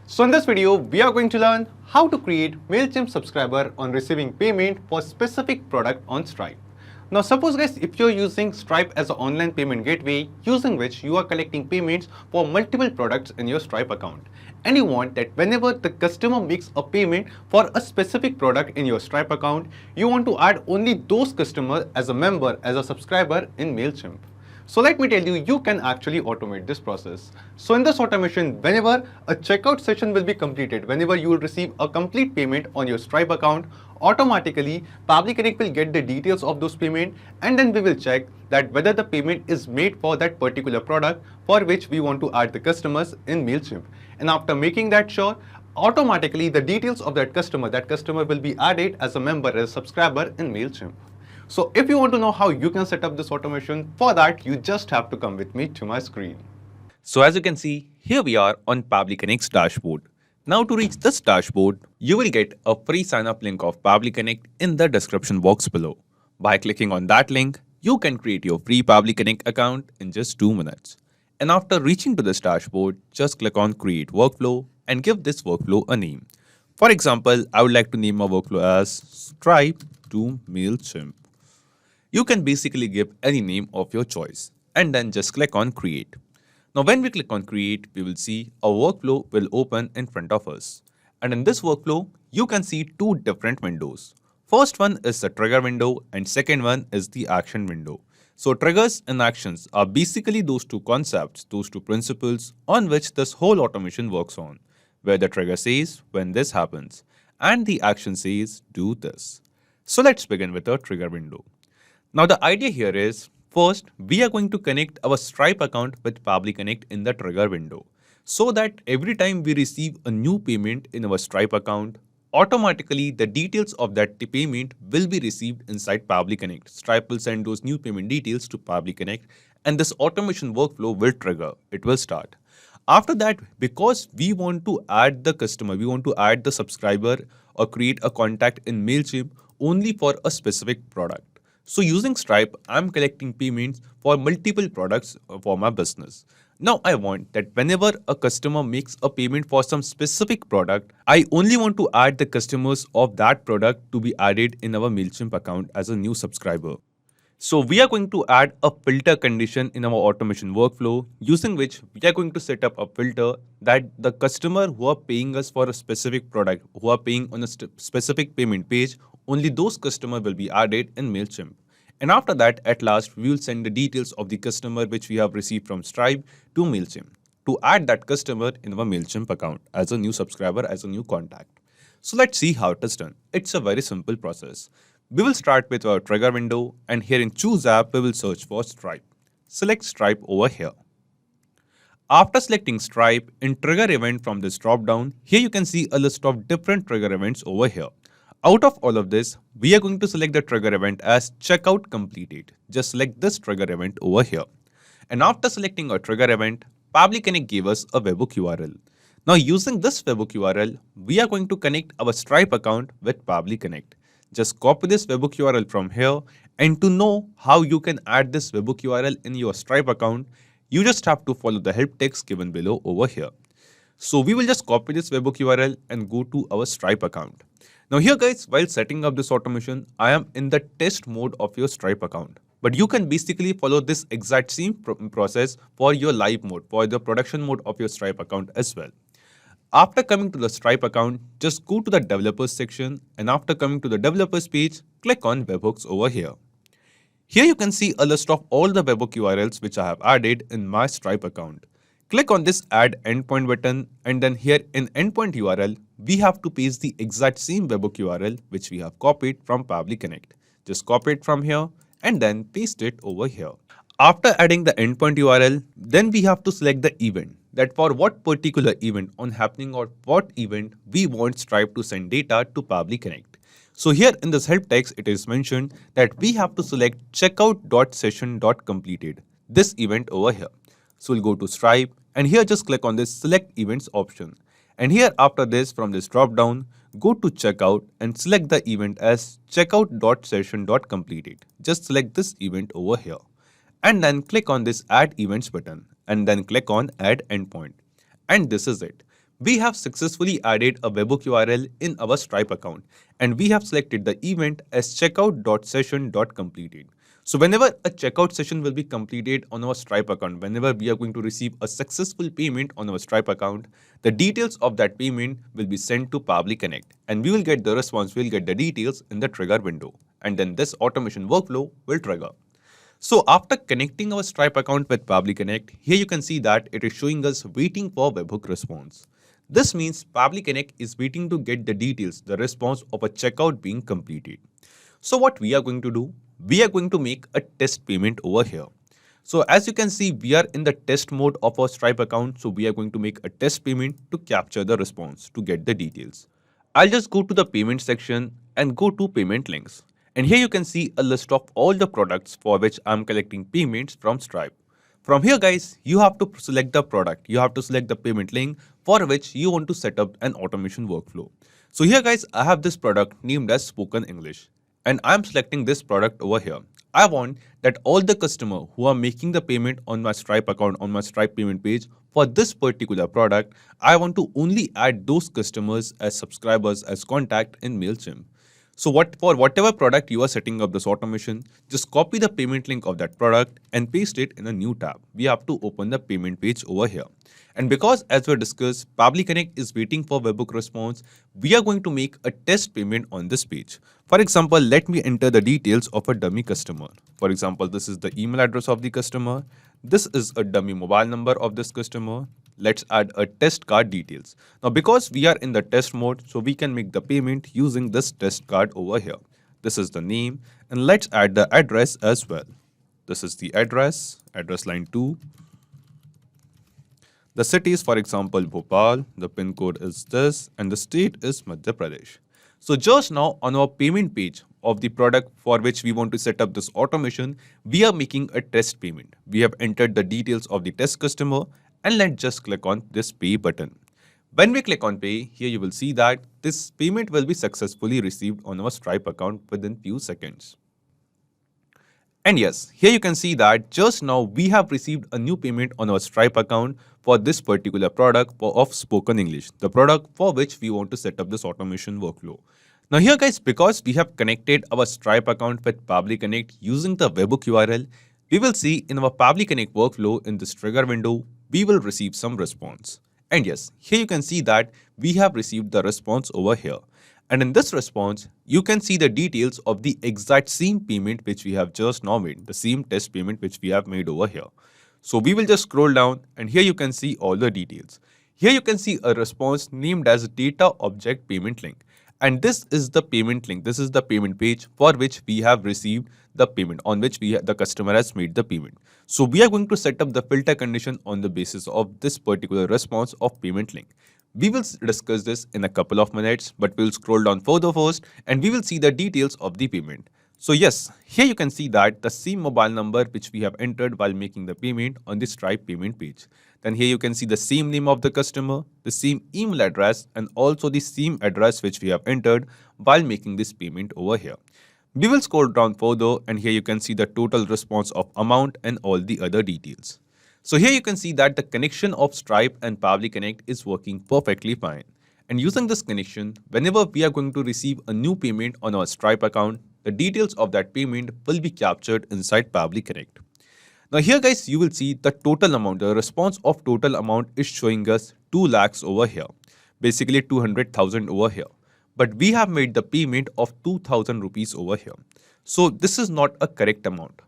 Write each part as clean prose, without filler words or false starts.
So in this video, we are going to learn how to create Mailchimp subscriber on receiving payment for specific product on Stripe. Now suppose guys, if you're using Stripe as an online payment gateway using which you are collecting payments for multiple products in your Stripe account, and you want that whenever the customer makes a payment for a specific product in your Stripe account, you want to add only those customers as a member, as a subscriber in Mailchimp. So let me tell you, you can actually automate this process. So in this automation, whenever a checkout session will be completed, whenever you will receive a complete payment on your Stripe account, automatically Pabbly Connect will get the details of those payment, and then we will check that whether the payment is made for that particular product for which we want to add the customers in Mailchimp. And after making that sure, automatically the details of that customer will be added as a member, as a subscriber in Mailchimp. So if you want to know how you can set up this automation, for that you just have to come with me to my screen. So as you can see, here we are on Pabbly Connect's dashboard. Now to reach this dashboard, you will get a free sign-up link of Pabbly Connect in the description box below. By clicking on that link, you can create your free Pabbly Connect account in just 2 minutes. And after reaching to this dashboard, just click on Create Workflow and give this workflow a name. For example, I would like to name my workflow as Stripe to Mailchimp. You can basically give any name of your choice and then just click on Create. Now when we click on Create, we will see a workflow will open in front of us. And in this workflow, you can see 2 different windows. First one is the trigger window and second one is the action window. So triggers and actions are basically those 2 concepts, those 2 principles on which this whole automation works on, where the trigger says when this happens and the action says do this. So let's begin with the trigger window. Now the idea here is, first, we are going to connect our Stripe account with Pabbly Connect in the trigger window, so that every time we receive a new payment in our Stripe account, automatically the details of that payment will be received inside Pabbly Connect. Stripe will send those new payment details to Pabbly Connect and this automation workflow will trigger, it will start. After that, because we want to add the customer, we want to add the subscriber or create a contact in Mailchimp only for a specific product. So using Stripe, I'm collecting payments for multiple products for my business. Now I want that whenever a customer makes a payment for some specific product, I only want to add the customers of that product to be added in our Mailchimp account as a new subscriber. So we are going to add a filter condition in our automation workflow, using which we are going to set up a filter that the customer who are paying us for a specific product, who are paying on a specific payment page, only those customers will be added in Mailchimp. And after that, at last, we will send the details of the customer which we have received from Stripe to Mailchimp to add that customer in our Mailchimp account as a new subscriber, as a new contact. So let's see how it is done. It's a very simple process. We will start with our trigger window, and here in Choose App, we will search for Stripe. Select Stripe over here. After selecting Stripe, in Trigger Event from this drop-down, here you can see a list of different trigger events over here. Out of all of this, we are going to select the trigger event as Checkout Completed. Just select this trigger event over here. And after selecting a trigger event, Pabbly Connect gave us a webhook URL. Now using this webhook URL, we are going to connect our Stripe account with Pabbly Connect. Just copy this webhook URL from here, and to know how you can add this webhook URL in your Stripe account, you just have to follow the help text given below over here. So we will just copy this webhook URL and go to our Stripe account. Now here guys, while setting up this automation, I am in the test mode of your Stripe account. But you can basically follow this exact same process for your live mode, for the production mode of your Stripe account as well. After coming to the Stripe account, just go to the developers section, and after coming to the developers page, click on webhooks over here. Here you can see a list of all the webhook URLs which I have added in my Stripe account. Click on this Add Endpoint button, and then here in Endpoint URL, we have to paste the exact same webhook URL which we have copied from Pabbly Connect. Just copy it from here and then paste it over here. After adding the endpoint URL, then we have to select the event, that for what particular event on happening or what event we want Stripe to send data to Pabbly Connect. So here in this help text, it is mentioned that we have to select checkout.session.completed, this event over here. So we'll go to Stripe, and here just click on this select events option. And here after this, from this drop down, go to checkout and select the event as checkout.session.completed. Just select this event over here. And then click on this add events button, and then click on add endpoint. And this is it. We have successfully added a webhook URL in our Stripe account, and we have selected the event as checkout.session.completed. So whenever a checkout session will be completed on our Stripe account, whenever we are going to receive a successful payment on our Stripe account, the details of that payment will be sent to Pabbly Connect, and we will get the response, we'll get the details in the trigger window, and then this automation workflow will trigger. So after connecting our Stripe account with Pabbly Connect, here you can see that it is showing us waiting for webhook response. This means Pabbly Connect is waiting to get the details, the response of a checkout being completed. So what we are going to do, we are going to make a test payment over here. So as you can see, we are in the test mode of our Stripe account. So we are going to make a test payment to capture the response to get the details. I'll just go to the payment section and go to payment links. And here you can see a list of all the products for which I'm collecting payments from Stripe. From here guys, you have to select the product. You have to select the payment link for which you want to set up an automation workflow. So here guys, I have this product named as Spoken English, and I'm selecting this product over here. I want that all the customer who are making the payment on my Stripe account, on my Stripe payment page for this particular product, I want to only add those customers as subscribers as contact in Mailchimp. So for whatever product you are setting up this automation, just copy the payment link of that product and paste it in a new tab. We have to open the payment page over here. And because as we discussed, Pabbly Connect is waiting for webhook response, we are going to make a test payment on this page. For example, let me enter the details of a dummy customer. For example, this is the email address of the customer. This is a dummy mobile number of this customer. Let's add a test card details. Now, because we are in the test mode, so we can make the payment using this test card over here. This is the name, and let's add the address as well. This is the address line 2. The city is, for example, Bhopal. The pin code is this, and the state is Madhya Pradesh. So just now on our payment page of the product for which we want to set up this automation, we are making a test payment. We have entered the details of the test customer, and let's just click on this pay button. When we click on pay, here you will see that this payment will be successfully received on our Stripe account within few seconds. And yes, here you can see that just now we have received a new payment on our Stripe account for this particular product of Spoken English, the product for which we want to set up this automation workflow. Now here guys, because we have connected our Stripe account with Pabbly Connect using the webhook URL, we will see in our Pabbly Connect workflow in this trigger window, we will receive some response. And yes, here you can see that we have received the response over here. And in this response, you can see the details of the exact same payment which we have just now made, the same test payment which we have made over here. So we will just scroll down, and here you can see all the details. Here you can see a response named as data object payment link. And this is the payment link. This is the payment page for which we have received the payment, on which the customer has made the payment. So we are going to set up the filter condition on the basis of this particular response of payment link. We will discuss this in a couple of minutes, but we'll scroll down further first and we will see the details of the payment. So yes, here you can see that the same mobile number which we have entered while making the payment on the Stripe payment page. Then here you can see the same name of the customer, the same email address, and also the same address which we have entered while making this payment over here. We will scroll down further, and here you can see the total response of amount and all the other details. So here you can see that the connection of Stripe and Pabbly Connect is working perfectly fine. And using this connection, whenever we are going to receive a new payment on our Stripe account, the details of that payment will be captured inside Pabbly Connect. Now here guys, you will see the total amount, the response of total amount is showing us 2 lakhs over here, basically 200,000 over here. But we have made the payment of 2,000 rupees over here. So this is not a correct amount.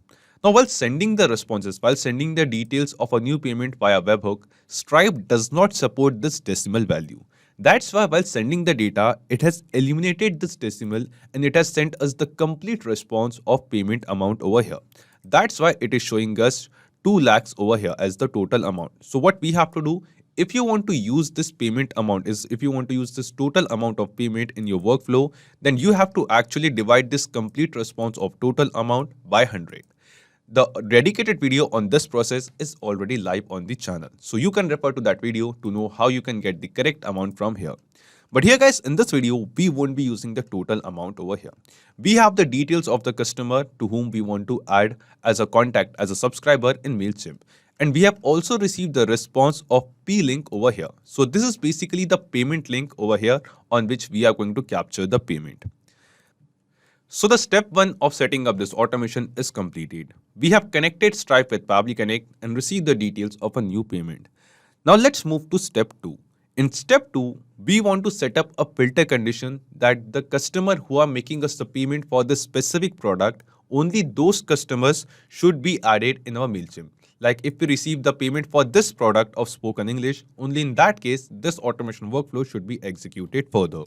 Now while sending the responses, while sending the details of a new payment via webhook, Stripe does not support this decimal value. That's why while sending the data, it has eliminated this decimal and it has sent us the complete response of payment amount over here. That's why it is showing us 2 lakhs over here as the total amount. So what we have to do, if you want to use this payment amount, if you want to use this total amount of payment in your workflow, then you have to actually divide this complete response of total amount by 100. The dedicated video on this process is already live on the channel. So you can refer to that video to know how you can get the correct amount from here. But here guys, in this video, we won't be using the total amount over here. We have the details of the customer to whom we want to add as a contact, as a subscriber in Mailchimp. And we have also received the response of P-link over here. So this is basically the payment link over here on which we are going to capture the payment. So the step 1 of setting up this automation is completed. We have connected Stripe with Pabbly Connect and received the details of a new payment. Now let's move to step 2. In step 2, we want to set up a filter condition that the customer who are making us the payment for this specific product, only those customers should be added in our Mailchimp. Like if we receive the payment for this product of spoken English, only in that case, this automation workflow should be executed further.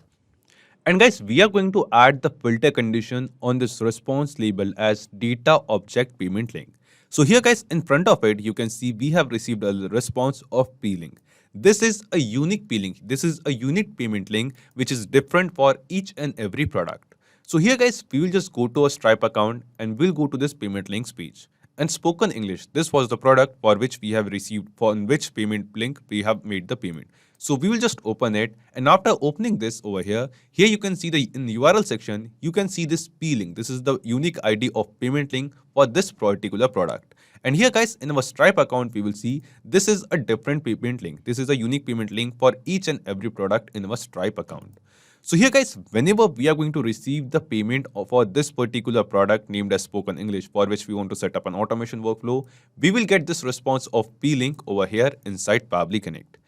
And guys, we are going to add the filter condition on this response label as data object payment link. So here guys, in front of it, you can see we have received a response of P-link. This is a unique P-link. This is a unique payment link, which is different for each and every product. So here guys, we will just go to a Stripe account and we'll go to this payment links page. And spoken English, this was the product for which we have received, for which payment link we have made the payment. So we will just open it, and after opening this over here, you can see in the URL section, you can see this P link. This is the unique ID of payment link for this particular product. And here guys, in our Stripe account, we will see this is a different payment link. This is a unique payment link for each and every product in our Stripe account. So here guys, whenever we are going to receive the payment for this particular product named as spoken English, for which we want to set up an automation workflow, we will get this response of P-link over here inside Pabbly Connect.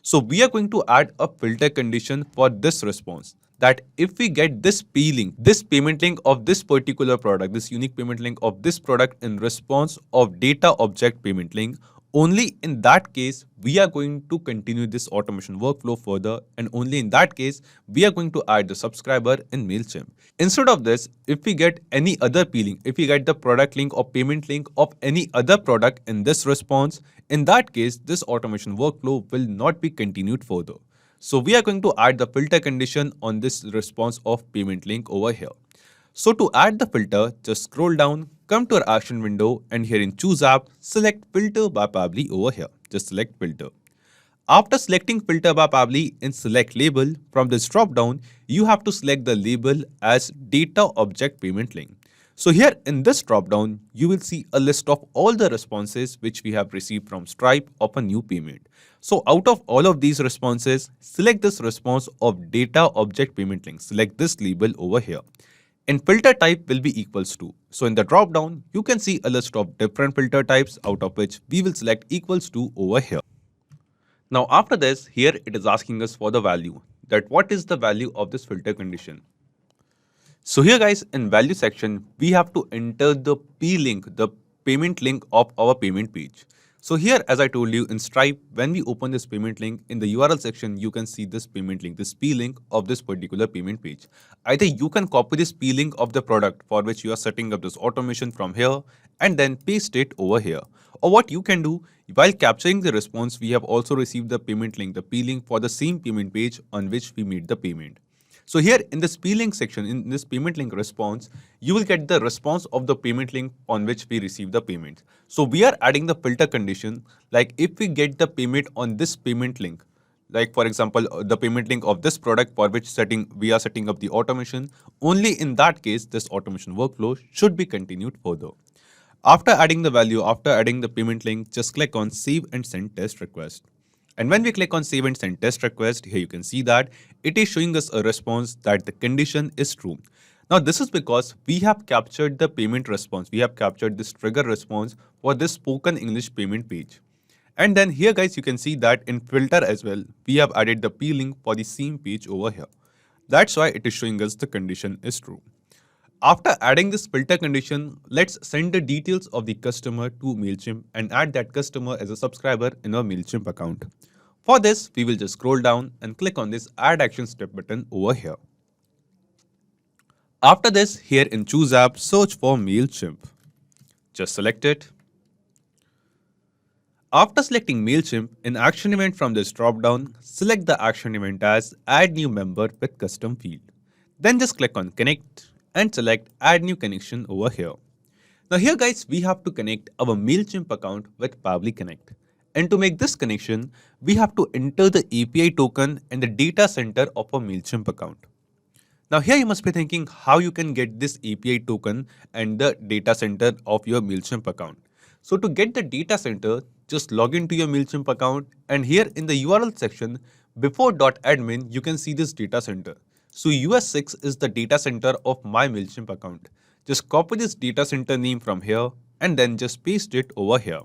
So we are going to add a filter condition for this response, that if we get this P-link, this payment link of this particular product, this unique payment link of this product in response of data object payment link, only in that case, we are going to continue this automation workflow further, and only in that case, we are going to add the subscriber in Mailchimp. Instead of this, if we get any other P-link, if we get the product link or payment link of any other product in this response, in that case, this automation workflow will not be continued further. So we are going to add the filter condition on this response of payment link over here. So to add the filter, just scroll down, come to our action window, and here in choose app, select filter by Pabbly over here. Just select filter. After selecting filter by Pabbly and select label, from this drop down, you have to select the label as data object payment link. So here in this drop down, you will see a list of all the responses which we have received from Stripe of a new payment. So out of all of these responses, select this response of data object payment link. Select this label over here. And filter type will be equals to. So in the drop down, you can see a list of different filter types, out of which we will select equals to over here. Now after this, here it is asking us for the value, that what is the value of this filter condition. So here guys, in value section, we have to enter the P link, the payment link of our payment page. So here, as I told you in Stripe, when we open this payment link, in the URL section, you can see this payment link, this P link of this particular payment page. Either you can copy this P link of the product for which you are setting up this automation from here and then paste it over here. Or what you can do, while capturing the response, we have also received the payment link, the P link for the same payment page on which we made the payment. So here in this P-link section, in this payment link response, you will get the response of the payment link on which we receive the payment. So we are adding the filter condition, like if we get the payment on this payment link, like for example, the payment link of this product for which we are setting up the automation, only in that case, this automation workflow should be continued further. After adding the value, after adding the payment link, just click on Save and Send Test Request. And when we click on Save and Send Test Request, here you can see that it is showing us a response that the condition is true. Now this is because we have captured the payment response. We have captured this trigger response for this spoken English payment page. And then here guys, you can see that in filter as well, we have added the P link for the same page over here. That's why it is showing us the condition is true. After adding this filter condition, let's send the details of the customer to Mailchimp and add that customer as a subscriber in our Mailchimp account. For this, we will just scroll down and click on this Add Action Step button over here. After this, here in Choose App, search for Mailchimp. Just select it. After selecting Mailchimp, in Action Event from this drop-down, select the action event as Add New Member with Custom Field. Then just click on Connect and select Add New Connection over here. Now here guys, we have to connect our Mailchimp account with Pabbly Connect. And to make this connection, we have to enter the API token and the data center of a Mailchimp account. Now here you must be thinking how you can get this API token and the data center of your Mailchimp account. So to get the data center, just log into your Mailchimp account, and here in the URL section, before .admin, you can see this data center. So US6 is the data center of my Mailchimp account. Just copy this data center name from here and then just paste it over here.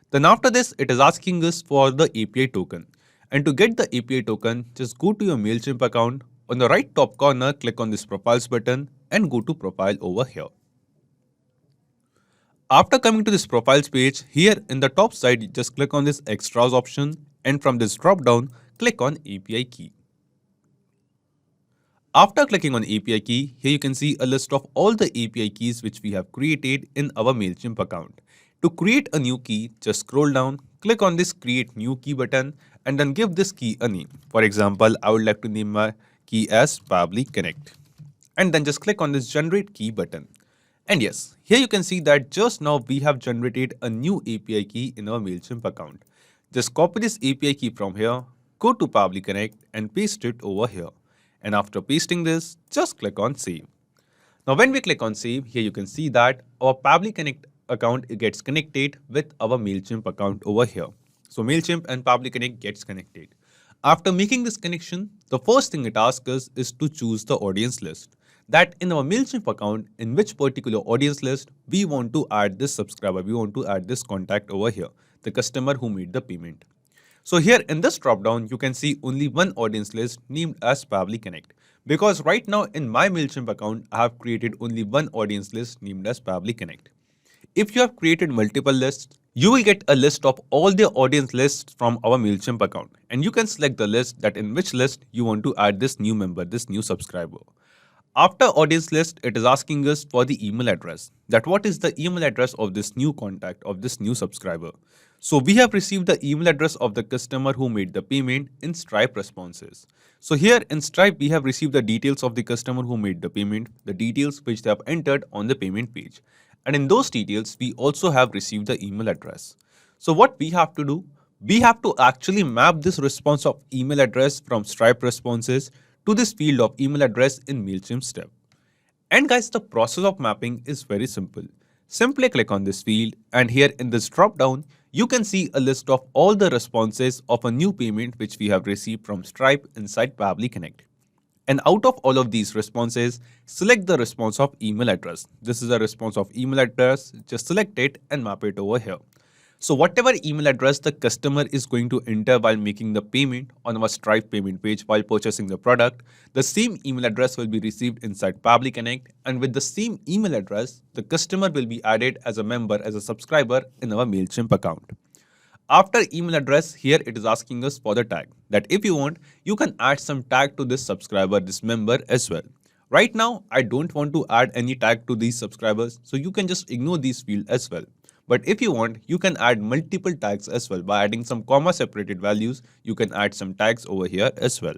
Then after this, it is asking us for the API token. And to get the API token, just go to your Mailchimp account. On the right top corner, click on this profiles button and go to profile over here. After coming to this profiles page, here in the top side, just click on this extras option, and from this drop down, click on API key. After clicking on API key, here you can see a list of all the API keys which we have created in our Mailchimp account. To create a new key, just scroll down, click on this create new key button, and then give this key a name. For example, I would like to name my key as Pabbly Connect. And then just click on this generate key button. And yes, here you can see that just now we have generated a new API key in our Mailchimp account. Just copy this API key from here, go to Pabbly Connect and paste it over here. And after pasting this, just click on save. Now when we click on save, here you can see that our Pabbly Connect account gets connected with our Mailchimp account over here. So Mailchimp and Pabbly Connect gets connected. After making this connection, the first thing it asks us is to choose the audience list. That in our Mailchimp account, in which particular audience list we want to add this subscriber, we want to add this contact over here, the customer who made the payment. So here in this dropdown, you can see only one audience list named as Pabbly Connect. Because right now in my Mailchimp account, I have created only one audience list named as Pabbly Connect. If you have created multiple lists, you will get a list of all the audience lists from our Mailchimp account. And you can select the list that in which list you want to add this new member, this new subscriber. After audience list, it is asking us for the email address. That what is the email address of this new contact, of this new subscriber. So we have received the email address of the customer who made the payment in Stripe responses. So here in Stripe, we have received the details of the customer who made the payment, the details which they have entered on the payment page. And in those details, we also have received the email address. So what we have to do, we have to actually map this response of email address from Stripe responses to this field of email address in Mailchimp step. And guys, the process of mapping is very simple. Simply click on this field, and here in this drop down, you can see a list of all the responses of a new payment which we have received from Stripe inside Pabbly Connect. And out of all of these responses, select the response of email address. This is a response of email address. Just select it and map it over here. So whatever email address the customer is going to enter while making the payment on our Stripe payment page while purchasing the product, the same email address will be received inside Pabbly Connect, and with the same email address, the customer will be added as a member, as a subscriber in our Mailchimp account. After email address, here it is asking us for the tag. That if you want, you can add some tag to this subscriber, this member as well. Right now, I don't want to add any tag to these subscribers, so you can just ignore these fields as well. But if you want, you can add multiple tags as well. By adding some comma separated values, you can add some tags over here as well.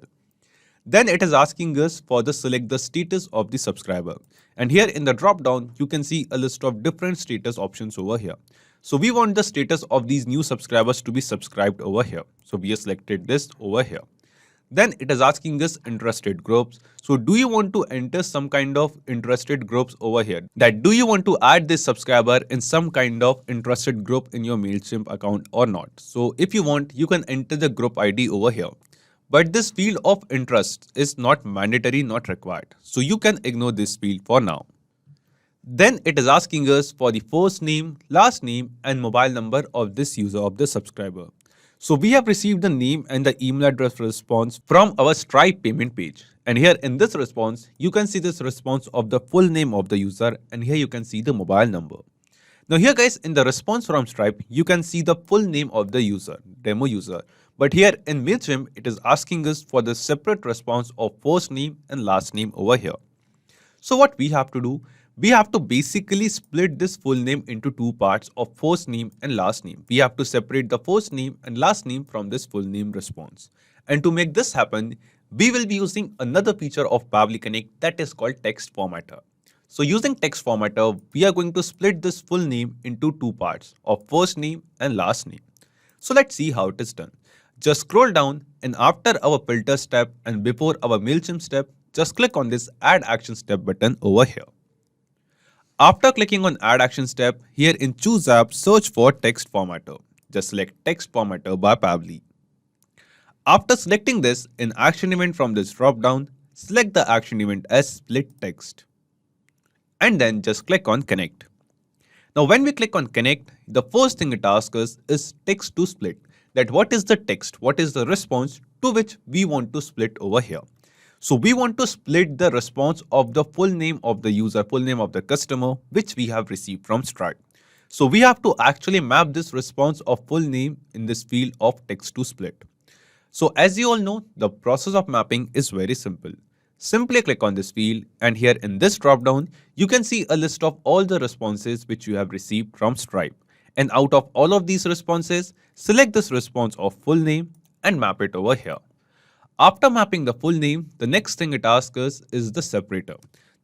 Then it is asking us for the select the status of the subscriber. And here in the drop down, you can see a list of different status options over here. So we want the status of these new subscribers to be subscribed over here. So we have selected this over here. Then it is asking us interested groups. So do you want to enter some kind of interested groups over here? That do you want to add this subscriber in some kind of interested group in your Mailchimp account or not? So if you want, you can enter the group ID over here. But this field of interest is not mandatory, not required. So you can ignore this field for now. Then it is asking us for the first name, last name and mobile number of this user, of the subscriber. So we have received the name and the email address response from our Stripe payment page. And here in this response, you can see this response of the full name of the user, and here you can see the mobile number. Now here guys, in the response from Stripe, you can see the full name of the user, demo user. But here in Mailchimp, it is asking us for the separate response of first name and last name over here. So what we have to do, we have to basically split this full name into two parts of first name and last name. We have to separate the first name and last name from this full name response. And to make this happen, we will be using another feature of Pabbly Connect that is called text formatter. So using text formatter, we are going to split this full name into two parts of first name and last name. So let's see how it is done. Just scroll down, and after our filter step and before our Mailchimp step, just click on this add action step button over here. After clicking on Add Action step, here in Choose App, search for Text Formatter. Just select Text Formatter by Pabbly. After selecting this, in Action Event from this drop-down, select the action event as Split Text. And then just click on Connect. Now when we click on Connect, the first thing it asks us is text to split. That what is the text, what is the response to which we want to split over here. So we want to split the response of the full name of the user, full name of the customer, which we have received from Stripe. So we have to actually map this response of full name in this field of text to split. So as you all know, the process of mapping is very simple. Simply click on this field and here in this drop-down, you can see a list of all the responses which you have received from Stripe. And out of all of these responses, select this response of full name and map it over here. After mapping the full name, the next thing it asks us is the separator.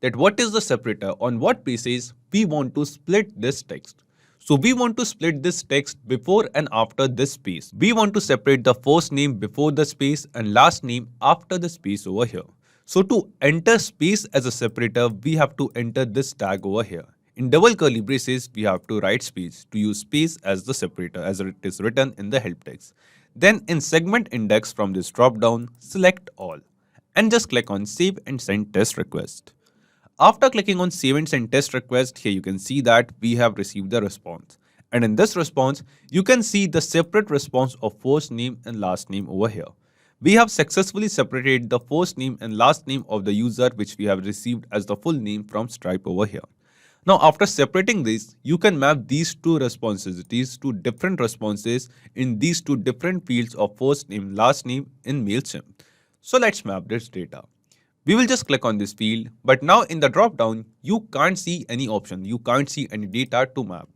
That what is the separator, on what basis we want to split this text. So we want to split this text before and after this space. We want to separate the first name before the space and last name after the space over here. So to enter space as a separator, we have to enter this tag over here. In double curly braces, we have to write space to use space as the separator as it is written in the help text. Then in segment index from this drop down, select all and just click on save and send test request. After clicking on save and send test request, here you can see that we have received the response. And in this response, you can see the separate response of first name and last name over here. We have successfully separated the first name and last name of the user which we have received as the full name from Stripe over here. Now after separating this, you can map these two responses, these two different responses in these two different fields of first name, last name in Mailchimp. So let's map this data. We will just click on this field, but now in the drop down, you can't see any option, you can't see any data to map.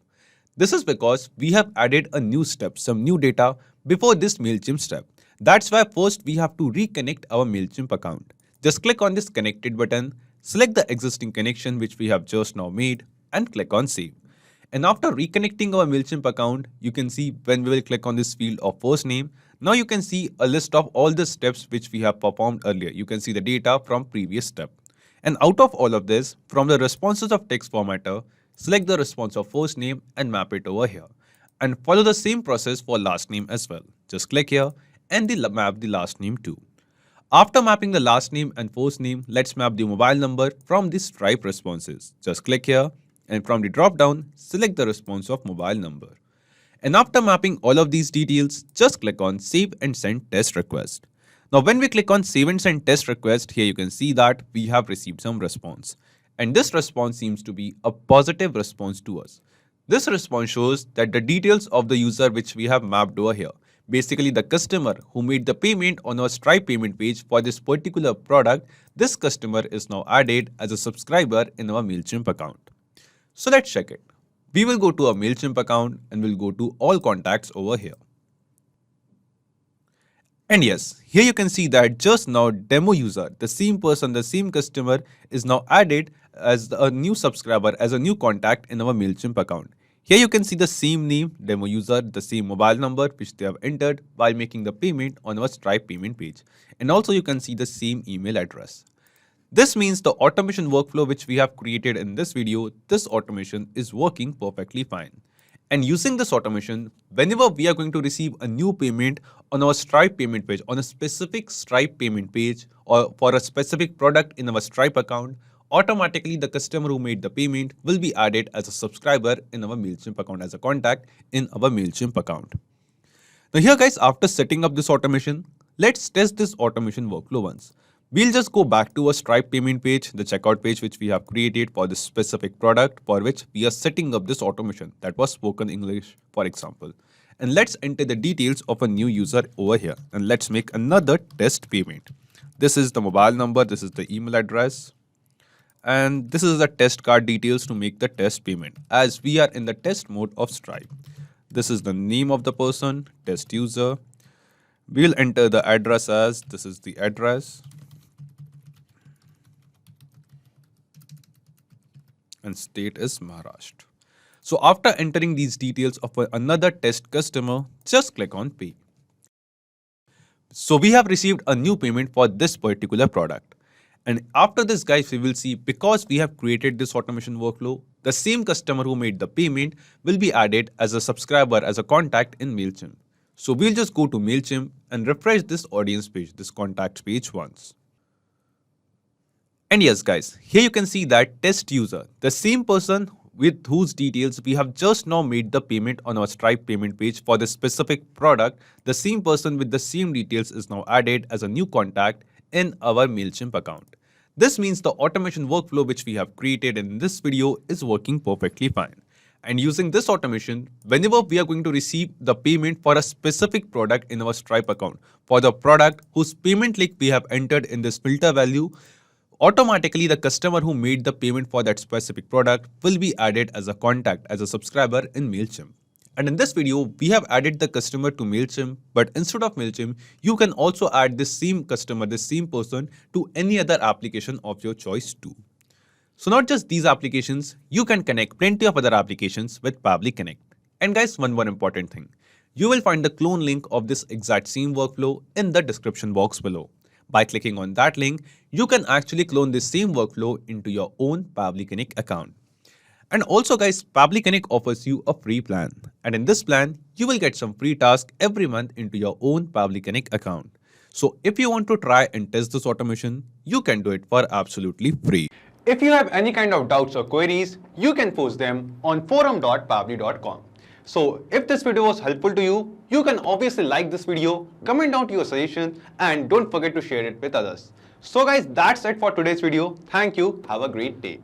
This is because we have added a new step, some new data before this Mailchimp step. That's why first we have to reconnect our Mailchimp account. Just click on this connected button, select the existing connection which we have just now made and click on save. And after reconnecting our Mailchimp account, you can see when we will click on this field of first name, now you can see a list of all the steps which we have performed earlier. You can see the data from previous step. And out of all of this, from the responses of text formatter, select the response of first name and map it over here. And follow the same process for last name as well. Just click here and map the last name too. After mapping the last name and first name, let's map the mobile number from the Stripe responses. Just click here and from the drop down, select the response of mobile number. And after mapping all of these details, just click on save and send test request. Now when we click on save and send test request, here you can see that we have received some response. And this response seems to be a positive response to us. This response shows that the details of the user which we have mapped over here, basically the customer who made the payment on our Stripe payment page for this particular product, this customer is now added as a subscriber in our Mailchimp account. So let's check it. We will go to our Mailchimp account and we'll go to all contacts over here. And yes, here you can see that just now demo user, the same person, the same customer is now added as a new subscriber, as a new contact in our Mailchimp account. Here you can see the same name, demo user, the same mobile number which they have entered while making the payment on our Stripe payment page. And also you can see the same email address. This means the automation workflow which we have created in this video, this automation is working perfectly fine. And using this automation, whenever we are going to receive a new payment on our Stripe payment page, on a specific Stripe payment page or for a specific product in our Stripe account, automatically the customer who made the payment will be added as a subscriber in our Mailchimp account, as a contact in our Mailchimp account. Now here guys, after setting up this automation, let's test this automation workflow once. We'll just go back to a Stripe payment page, the checkout page which we have created for this specific product for which we are setting up this automation, that was spoken English for example. And let's enter the details of a new user over here and let's make another test payment. This is the mobile number, this is the email address, and this is the test card details to make the test payment as we are in the test mode of Stripe. This is the name of the person, test user. We'll enter the address as this is the address. And state is Maharashtra. So after entering these details of another test customer, just click on pay. So we have received a new payment for this particular product. And after this guys, we will see because we have created this automation workflow, the same customer who made the payment will be added as a subscriber as a contact in Mailchimp. So we'll just go to Mailchimp and refresh this audience page, this contact page once. And yes guys, here you can see that test user, the same person with whose details we have just now made the payment on our Stripe payment page for the specific product, the same person with the same details is now added as a new contact in our Mailchimp account. This means the automation workflow which we have created in this video is working perfectly fine. And using this automation, whenever we are going to receive the payment for a specific product in our Stripe account, for the product whose payment link we have entered in this filter value, automatically the customer who made the payment for that specific product will be added as a contact, as a subscriber in Mailchimp. And in this video, we have added the customer to Mailchimp, but instead of Mailchimp, you can also add this same customer, this same person to any other application of your choice too. So not just these applications, you can connect plenty of other applications with Pabbly Connect. And guys, one more important thing. You will find the clone link of this exact same workflow in the description box below. By clicking on that link, you can actually clone this same workflow into your own Pabbly Connect account. And also guys, Pabbly Connect offers you a free plan. And in this plan, you will get some free tasks every month into your own Pabbly Connect account. So if you want to try and test this automation, you can do it for absolutely free. If you have any kind of doubts or queries, you can post them on forum.pabbly.com. So if this video was helpful to you, you can obviously like this video, comment down your suggestions, and don't forget to share it with others. So guys, that's it for today's video. Thank you. Have a great day.